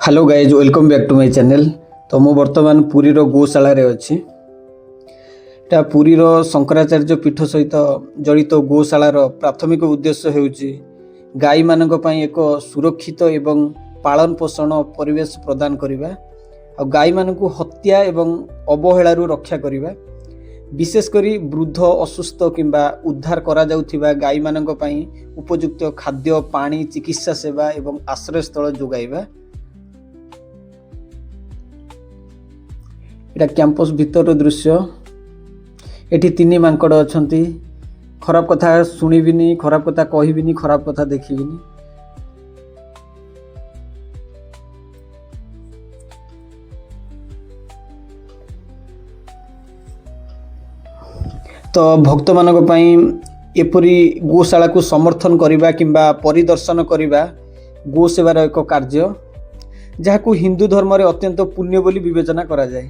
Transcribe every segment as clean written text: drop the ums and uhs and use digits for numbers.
Hello guys welcome back to my channel. तो मु बर्तमान पुरीर गोशाला रे अच्छी। एटा पुरीर शंकराचार्य पीठ सहित जड़ित गोशालार प्राथमिक उद्देश्य हेउची गाई मानक पई एक सुरक्षित एवं पालन पोषण परिवेश प्रदान करिबा आ गाई मानकु हत्या एवं अवहेलारू रक्षा करिबा। विशेष करी वृद्ध असुस्थ किंबा उद्धार करा जाउथिबा गाई मानक पई उपयुक्त खाद्य पानी चिकित्सा सेवा एवं आश्रय स्थल जोगाइबा। एटा कैंपस भीतर दृश्य। एठी तीन मांकड़ अछंती। खराब कथा सुनिबिनी, खराब कथा कहिबिनी, खराब कथा देखिबिनी। तो भक्त मानक पई एपरी गोशाला को समर्थन करिबा किंबा परिदर्शन करिबा गो सेवार एक कार्य जहाकू हिंदू धर्म रे अत्यंत पुण्य बोली विवेचना करा जाए।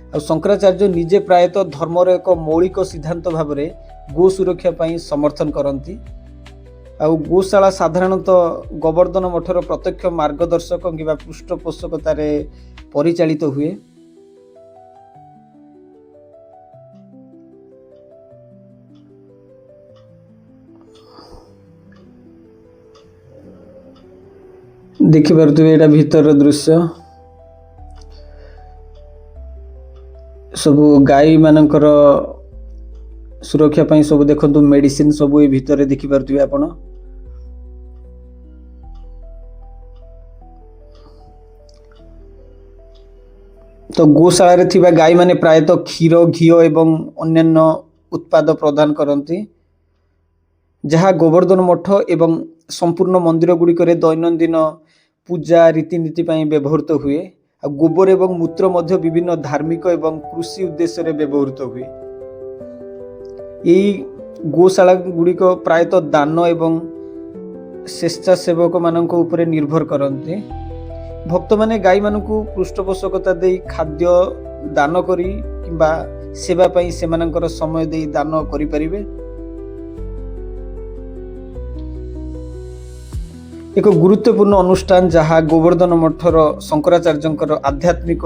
आ शंकराचार्य निजे प्रायतः धर्मर एक मौलिक सिद्धांत भाव में गो सुरक्षा पाई समर्थन करती। आ गोशाला साधारणतः गोवर्धन मठर प्रत्यक्ष मार्गदर्शक किंबा पृष्ठपोषकतार परिचालित हुए। देखिपे एटा भीतर दृश्य। सबू गाई मानकर सुरक्षा पाई सब देखंतु मेडिसिन सब ए भीतर देखि पारथुबे आपण। तो गोशाला रे थिबा गाई माने प्रायतः क्षीर घी एवं अन्यान्य उत्पाद प्रदान करती जहाँ गोवर्धन मठ एवं संपूर्ण मंदिर गुड़िक दैनंदिन पूजा रीतिनीति व्यवहृत हुए। आ गोबर एवं मूत्र मध्य विभिन्न धार्मिक एवं कृषि उद्देश्य व्यवहृत हुए। यही गोशाला गुड़िक प्रायतः दान एवं स्वेच्छासेवक मानक उपरे निर्भर करते। भक्त माने गाई मानकु पृष्ठपोषकता दे खाद्य दान करी किंबा सेवा पाई सेमानकर समय दे दान करि परिबे। एक गुरुत्वपूर्ण अनुष्ठान जहाँ गोवर्धन मठर शंकराचार्यंकर आध्यात्मिक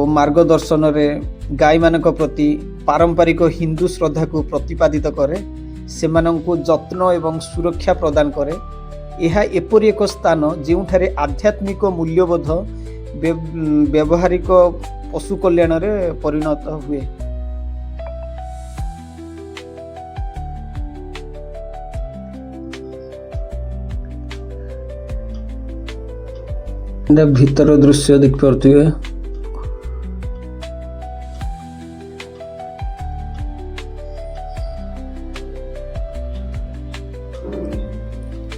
मार्गदर्शन रे गाई मानक प्रति पारंपरिक हिंदू श्रद्धा को प्रतिपादित करे, सेमानंकु जत्न एवं सुरक्षा प्रदान करे। यह एपरि एक स्थान जेउठारे आध्यात्मिक मूल्यबोध व्यवहारिक पशु कल्याण रे परिणत हुए। भीतर दृश्य देख पारथुबे।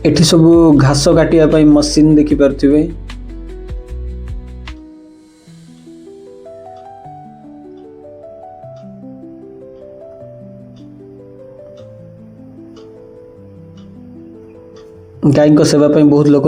एठी सब घास काटिया पाई मशीन देखि पारथुबे। गाय को सेवा पाई बहुत लोक